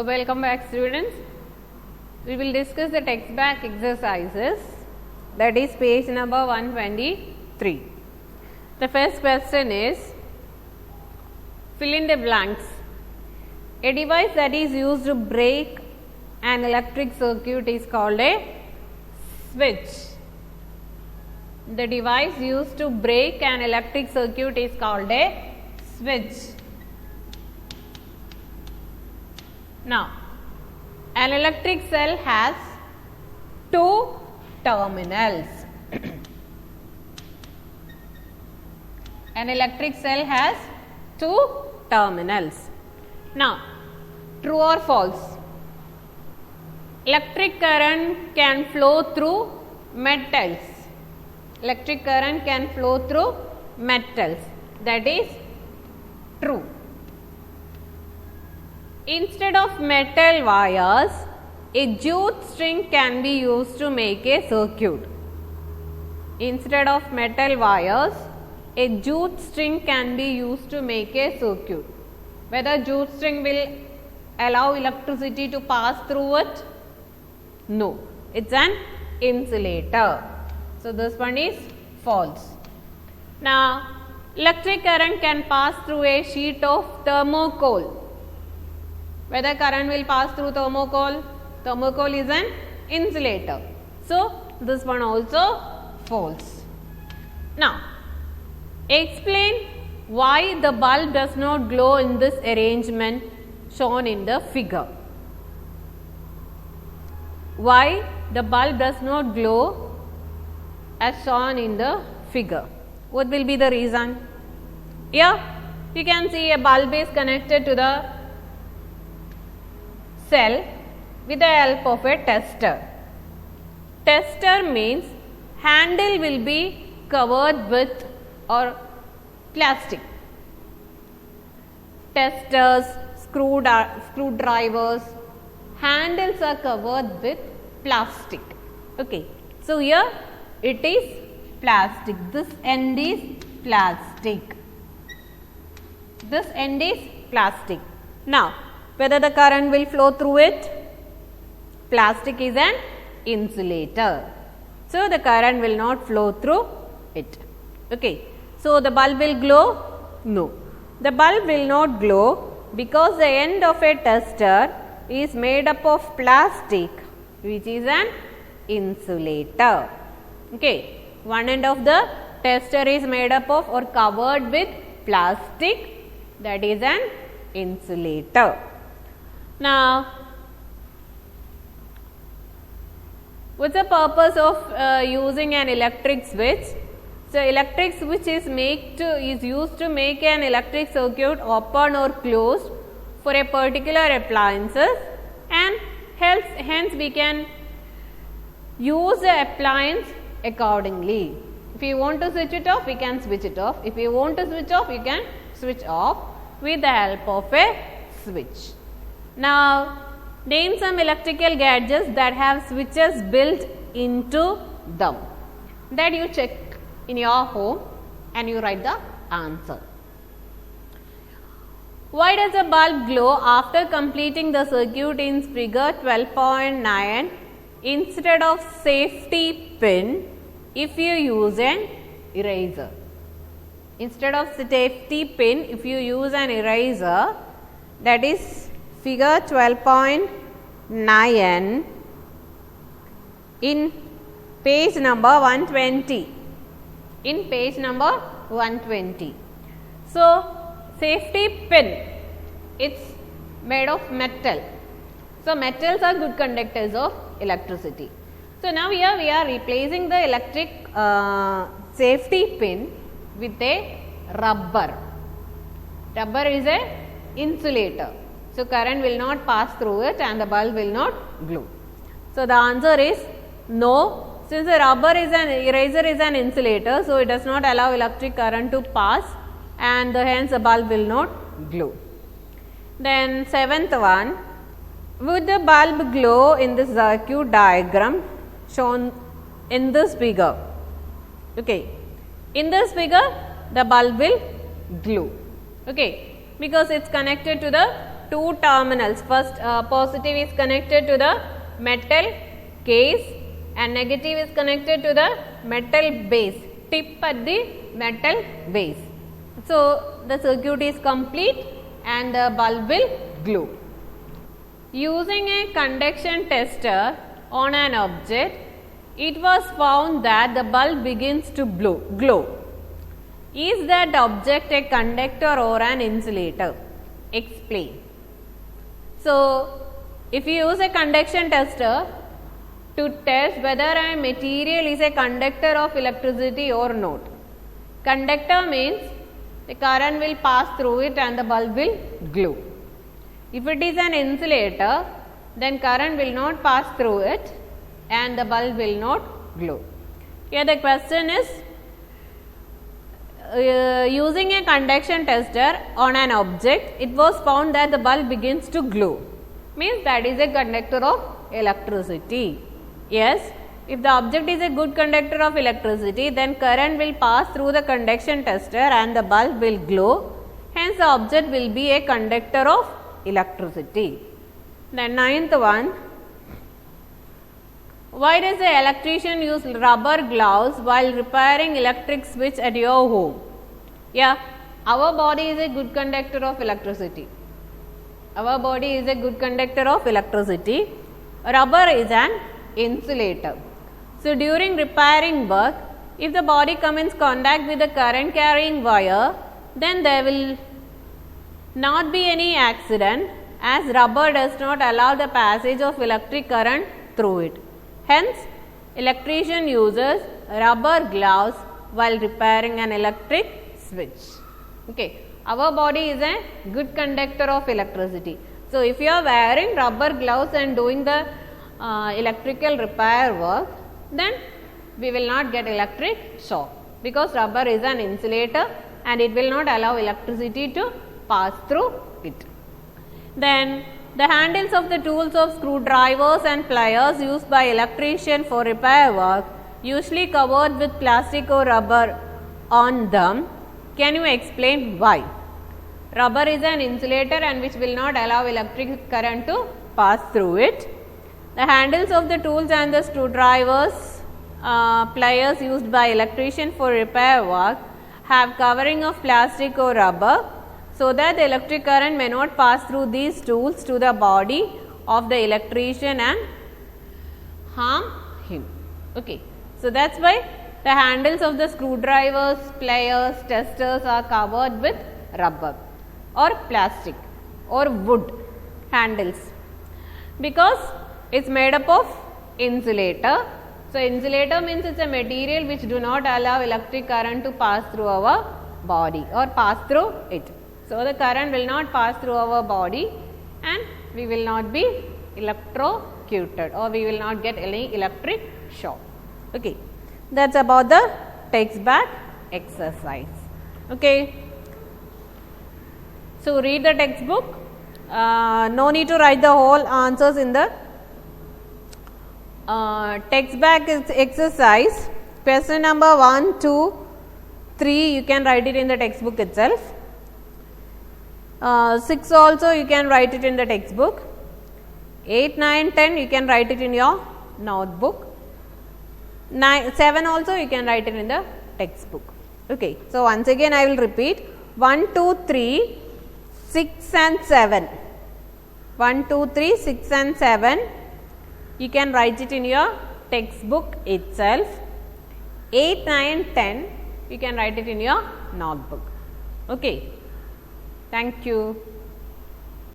Welcome back, students. We will discuss the text back exercises, that is page number 123. The first question is, fill in the blanks. A device that is used to break an electric circuit is called a switch. The device used to break an electric circuit is called a switch. Now, an electric cell has two terminals. An electric cell has two terminals. Now, true or false? Electric current can flow through metals. Electric current can flow through metals. That is true. Instead of metal wires, a jute string can be used to make a circuit. Instead of metal wires, a jute string can be used to make a circuit. Whether jute string will allow electricity to pass through it? No, it is an insulator. So, this one is false. Now, electric current can pass through a sheet of thermocol. Whether current will pass through thermocol? Thermocol is an insulator. So, this one also false. Now, explain why the bulb does not glow in this arrangement shown in the figure. Why the bulb does not glow as shown in the figure? What will be the reason? Here you can see a bulb is connected to the cell with the help of a tester. Tester means handle will be covered with or plastic. Testers, screwdrivers, handles are covered with plastic. Okay. So, here it is plastic. This end is plastic. This end is plastic. Now, whether the current will flow through it? Plastic is an insulator. So, the current will not flow through it. Okay. So, the bulb will glow? No. The bulb will not glow because the end of a tester is made up of plastic, which is an insulator. Okay. One end of the tester is made up of or covered with plastic, that is an insulator. Now, what is the purpose of using an electric switch? So, electric switch is used to make an electric circuit open or closed for a particular appliances, and hence we can use the appliance accordingly. If you want to switch it off, we can switch it off. If you want to switch off, you can switch off with the help of a switch. Now, name some electrical gadgets that have switches built into them. That you check in your home and you write the answer. Why does a bulb glow after completing the circuit in figure 12.9 instead of safety pin if you use an eraser? Instead of safety pin, if you use an eraser, that is figure 12.9 in page number 120. In page number 120. So, safety pin, it's made of metal. So, metals are good conductors of electricity. So, now here we are replacing the electric safety pin with a rubber. Rubber is a insulator. So, current will not pass through it and the bulb will not glow. So, the answer is no. Since the eraser is an insulator, so it does not allow electric current to pass and hence the bulb will not glow. Then seventh one, would the bulb glow in the circuit diagram shown in this figure? Okay. In this figure, the bulb will glow. Okay. Because it is connected to the two terminals. First positive is connected to the metal case and negative is connected to the metal base, tip at the metal base. So, the circuit is complete and the bulb will glow. Using a conduction tester on an object, it was found that the bulb begins to glow. Is that object a conductor or an insulator? Explain. So, if you use a conduction tester to test whether a material is a conductor of electricity or not. Conductor means the current will pass through it and the bulb will glow. If it is an insulator, then current will not pass through it and the bulb will not glow. Here the question is, using a conduction tester on an object, it was found that the bulb begins to glow, means that is a conductor of electricity. Yes, if the object is a good conductor of electricity, then current will pass through the conduction tester and the bulb will glow, hence the object will be a conductor of electricity. The ninth one, why does the electrician use rubber gloves while repairing electric switch at your home? Yeah, our body is a good conductor of electricity. Our body is a good conductor of electricity. Rubber is an insulator. So, during repairing work, if the body comes in contact with the current carrying wire, then there will not be any accident, as rubber does not allow the passage of electric current through it. Hence, electrician uses rubber gloves while repairing an electric switch. Okay. Our body is a good conductor of electricity. So, if you are wearing rubber gloves and doing the electrical repair work, then we will not get electric shock, because rubber is an insulator and it will not allow electricity to pass through it. Then the handles of the tools of screwdrivers and pliers used by electrician for repair work, usually covered with plastic or rubber on them. Can you explain why? Rubber is an insulator and which will not allow electric current to pass through it. The handles of the tools and the screwdrivers, pliers used by electrician for repair work have covering of plastic or rubber, so that the electric current may not pass through these tools to the body of the electrician and harm him. Okay. So, that is why the handles of the screwdrivers, pliers, testers are covered with rubber or plastic or wood handles, because it is made up of insulator. So, insulator means it is a material which do not allow electric current to pass through our body or pass through it. So, the current will not pass through our body and we will not be electrocuted or we will not get any electric shock. Okay. That is about the text back exercise. Okay. So, read the textbook. No need to write the whole answers in the text back exercise. Question number 1, 2, 3 you can write it in the textbook itself. 6 also you can write it in the textbook. 8, 9, 10 you can write it in your notebook. 7 also you can write it in the textbook. Okay. So, once again I will repeat 1, 2, 3, 6 and 7. 1, 2, 3, 6 and 7 you can write it in your textbook itself. 8, 9, 10 you can write it in your notebook. Okay. Thank you.